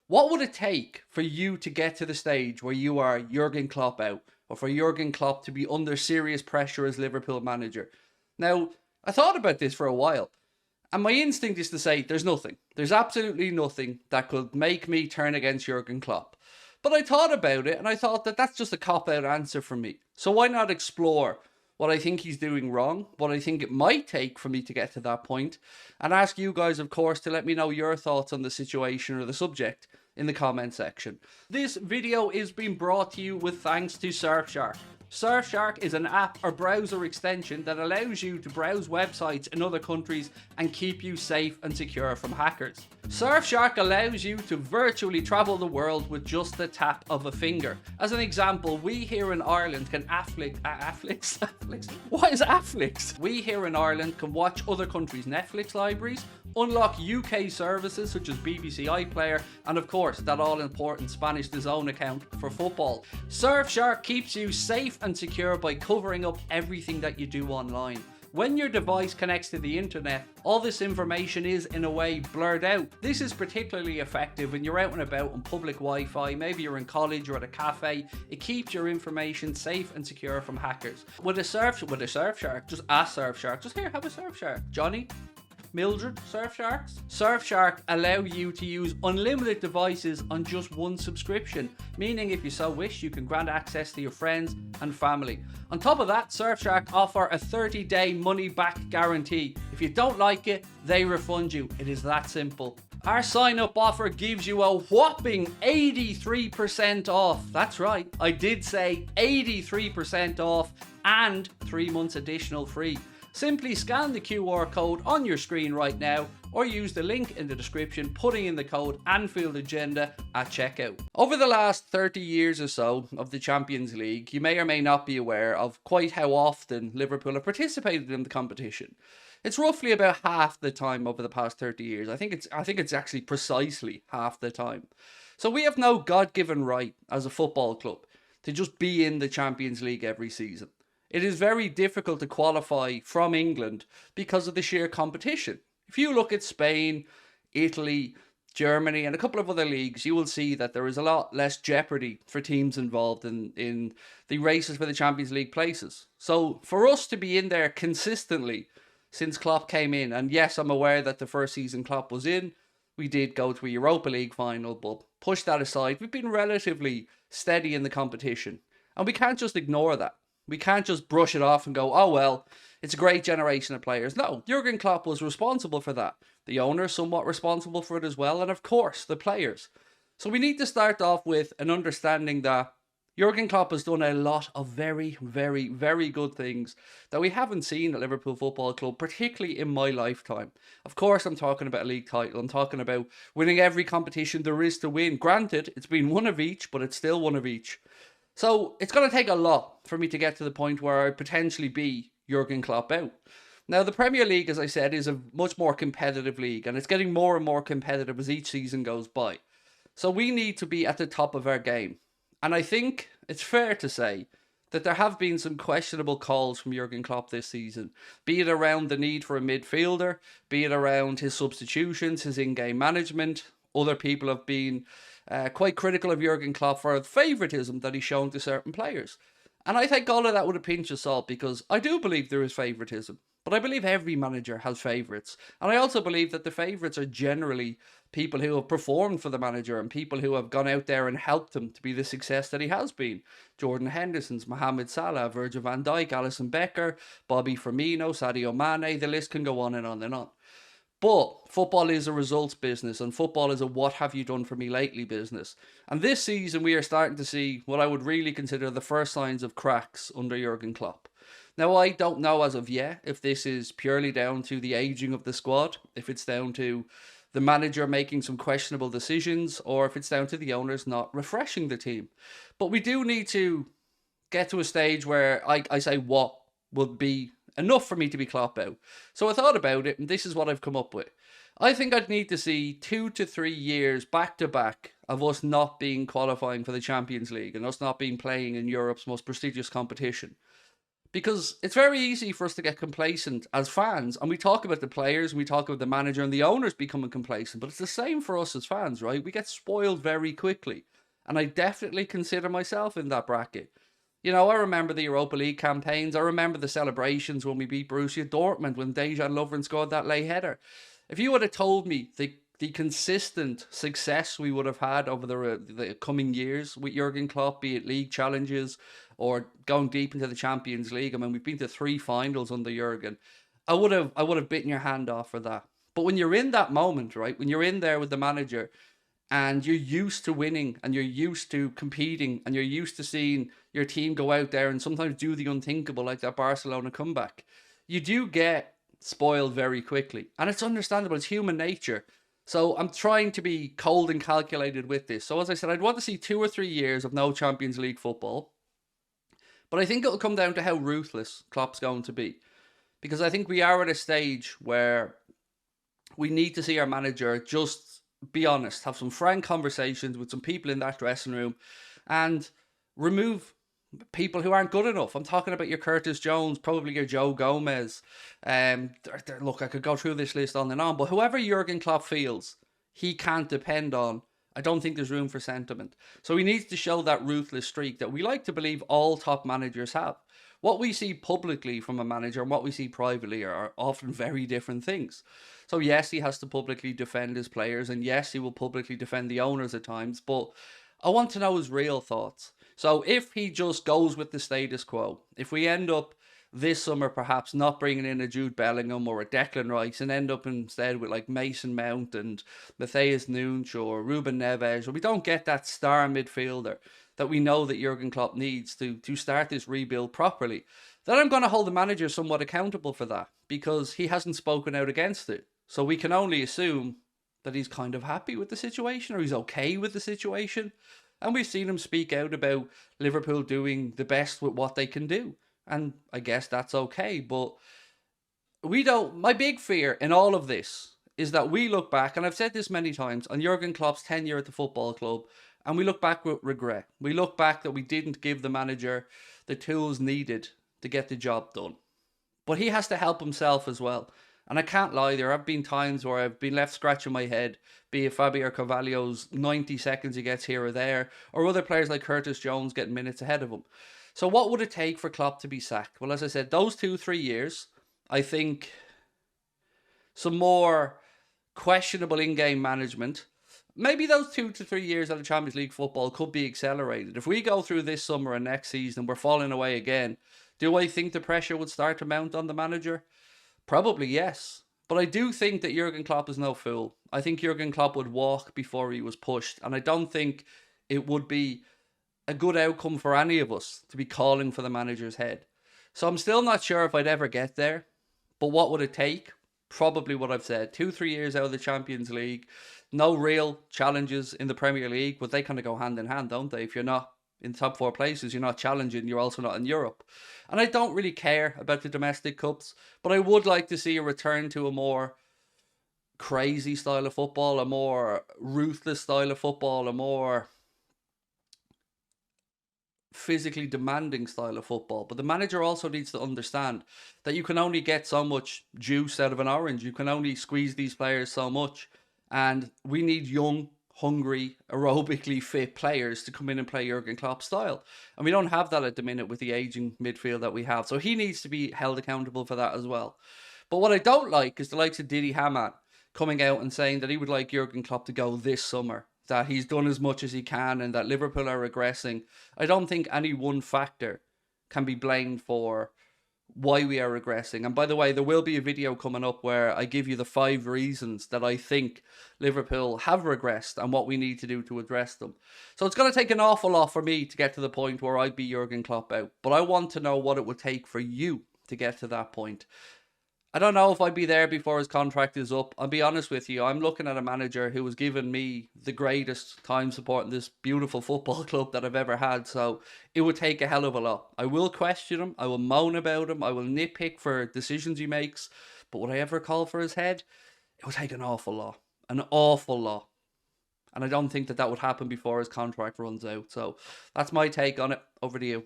What would it take for you to get to the stage where you are Jurgen Klopp out, or for Jurgen Klopp to be under serious pressure as Liverpool manager? Now, I thought about this for a while, and my instinct is to say there's nothing. There's absolutely nothing that could make me turn against Jurgen Klopp. But I thought about it, and I thought that that's just a cop-out answer for me. So why not explore what I think he's doing wrong, what I think it might take for me to get to that point, and ask you guys, of course, to let me know your thoughts on the situation or the subject in the comment section. This video is being brought to you with thanks to Surfshark. Surfshark is an app or browser extension that allows you to browse websites in other countries and keep you safe and secure from hackers. Surfshark allows you to virtually travel the world with just the tap of a finger. As an example, we here in Ireland can Afflix? What is Afflix? We here in Ireland can watch other countries' Netflix libraries, unlock UK services such as BBC iPlayer, and of course that all-important Spanish DAZN account for football. Surfshark keeps you safe and secure by covering up everything that you do online. When your device connects to the internet, all this information is, in a way, blurred out. This is particularly effective when you're out and about on public Wi-Fi, maybe you're in college or at a cafe. It keeps your information safe and secure from hackers. With a Surfshark, just ask Surfshark. Just here, have a Surfshark. Johnny? Mildred, Surfsharks? Surfshark allow you to use unlimited devices on just one subscription, meaning if you so wish, you can grant access to your friends and family. On top of that, Surfshark offer a 30-day money-back guarantee. If you don't like it, they refund you. It is that simple. Our sign-up offer gives you a whopping 83% off. That's right, I did say 83% off and 3 months additional free. Simply scan the QR code on your screen right now or use the link in the description, putting in the code Anfield Agenda at checkout. Over the last 30 years or so of the Champions League, you may or may not be aware of quite how often Liverpool have participated in the competition. It's roughly about half the time over the past 30 years. I think it's actually precisely half the time. So we have no God-given right as a football club to just be in the Champions League every season. It is very difficult to qualify from England because of the sheer competition. If you look at Spain, Italy, Germany, and a couple of other leagues, you will see that there is a lot less jeopardy for teams involved in the races for the Champions League places. So for us to be in there consistently since Klopp came in, and yes, I'm aware that the first season Klopp was in, we did go to a Europa League final, but push that aside, we've been relatively steady in the competition. And we can't just ignore that. We can't just brush it off and go, oh well, it's a great generation of players. No, Jurgen Klopp was responsible for that. The owner somewhat responsible for it as well, and of course, the players. So we need to start off with an understanding that Jurgen Klopp has done a lot of very, very, very good things that we haven't seen at Liverpool Football Club, particularly in my lifetime. Of course, I'm talking about a league title. I'm talking about winning every competition there is to win. Granted, it's been one of each, but it's still one of each. So it's going to take a lot for me to get to the point where I'd potentially be Jurgen Klopp out. Now, the Premier League, as I said, is a much more competitive league, and it's getting more and more competitive as each season goes by. So we need to be at the top of our game. And I think it's fair to say that there have been some questionable calls from Jurgen Klopp this season, be it around the need for a midfielder, be it around his substitutions, his in-game management. Other people have been quite critical of Jurgen Klopp for the favouritism that he's shown to certain players. And I take all of that with a pinch of salt, because I do believe there is favouritism. But I believe every manager has favourites. And I also believe that the favourites are generally people who have performed for the manager and people who have gone out there and helped him to be the success that he has been. Jordan Henderson's, Mohamed Salah, Virgil van Dijk, Alisson Becker, Bobby Firmino, Sadio Mane, the list can go on and on and on. But football is a results business, and football is a what have you done for me lately business. And this season we are starting to see what I would really consider the first signs of cracks under Jurgen Klopp. Now, I don't know as of yet if this is purely down to the ageing of the squad, if it's down to the manager making some questionable decisions, or if it's down to the owners not refreshing the team. But we do need to get to a stage where I say what would be enough for me to be Klopp out. So I thought about it, and this is what I've come up with. I think I'd need to see 2 to 3 years back to back of us not being qualifying for the Champions League and us not being playing in Europe's most prestigious competition Because it's very easy for us to get complacent as fans, and we talk about the players, and we talk about the manager and the owners becoming complacent, but it's the same for us as fans, right? We get spoiled very quickly, and I definitely consider myself in that bracket. You know, I remember the Europa League campaigns. I remember the celebrations when we beat Borussia Dortmund when Dejan Lovren scored that late header. If you would have told me the consistent success we would have had over the coming years with Jurgen Klopp, be it league challenges or going deep into the Champions League, I mean, we've been to 3 finals under Jurgen. I would have bitten your hand off for that. But when you're in that moment, right, when you're in there with the manager and you're used to winning and you're used to competing and you're used to seeing your team go out there and sometimes do the unthinkable like that Barcelona comeback, you do get spoiled very quickly. And it's understandable, it's human nature. So I'm trying to be cold and calculated with this. So as I said, I'd want to see 2 or 3 years of no Champions League football. But I think it'll come down to how ruthless Klopp's going to be. Because I think we are at a stage where we need to see our manager just be honest, have some frank conversations with some people in that dressing room and remove people who aren't good enough. I'm talking about your Curtis Jones, probably your Joe Gomez. Look, I could go through this list on and on, but whoever Jurgen Klopp feels he can't depend on, I don't think there's room for sentiment. So he needs to show that ruthless streak that we like to believe all top managers have. What we see publicly from a manager and what we see privately are often very different things. So yes, he has to publicly defend his players, and yes, he will publicly defend the owners at times, but I want to know his real thoughts. So if he just goes with the status quo, if we end up this summer perhaps not bringing in a Jude Bellingham or a Declan Rice and end up instead with like Mason Mount and Matthias Nunes or Ruben Neves, or we don't get that star midfielder that we know that Jurgen Klopp needs to start this rebuild properly, then I'm going to hold the manager somewhat accountable for that because he hasn't spoken out against it. So we can only assume that he's kind of happy with the situation or he's okay with the situation. And we've seen him speak out about Liverpool doing the best with what they can do. And I guess that's okay. But we don't. My big fear in all of this is that we look back, and I've said this many times, on Jurgen Klopp's tenure at the football club, and we look back with regret. We look back that we didn't give the manager the tools needed to get the job done. But he has to help himself as well. And I can't lie, there have been times where I've been left scratching my head, be it Fabio Carvalho's 90 seconds he gets here or there, or other players like Curtis Jones getting minutes ahead of him. So what would it take for Klopp to be sacked? Well, as I said, those 2-3 years, I think some more questionable in-game management. Maybe those 2 to 3 years out of Champions League football could be accelerated. If we go through this summer and next season, we're falling away again, do I think the pressure would start to mount on the manager? Probably yes. But I do think that Jurgen Klopp is no fool. I think Jurgen Klopp would walk before he was pushed. And I don't think it would be a good outcome for any of us to be calling for the manager's head. So I'm still not sure if I'd ever get there. But what would it take? Probably what I've said. 2-3 years out of the Champions League. No real challenges in the Premier League. But they kind of go hand in hand, don't they? If you're not in the top 4 places, you're not challenging, you're also not in Europe. And I don't really care about the domestic cups, but I would like to see a return to a more crazy style of football, a more ruthless style of football, a more physically demanding style of football. But the manager also needs to understand that you can only get so much juice out of an orange. You can only squeeze these players so much. And we need young, hungry, aerobically fit players to come in and play Jurgen Klopp style. And we don't have that at the minute with the aging midfield that we have. So he needs to be held accountable for that as well. But what I don't like is the likes of Didi Hamann coming out and saying that he would like Jurgen Klopp to go this summer, that he's done as much as he can and that Liverpool are regressing. I don't think any one factor can be blamed for why we are regressing. And by the way, there will be a video coming up where I give you the 5 reasons that I think Liverpool have regressed and what we need to do to address them. So it's going to take an awful lot for me to get to the point where I'd be Jurgen Klopp out. But I want to know what it would take for you to get to that point. I don't know if I'd be there before his contract is up. I'll be honest with you. I'm looking at a manager who has given me the greatest time supporting this beautiful football club that I've ever had. So it would take a hell of a lot. I will question him. I will moan about him. I will nitpick for decisions he makes. But would I ever call for his head? It would take an awful lot. An awful lot. And I don't think that would happen before his contract runs out. So that's my take on it. Over to you.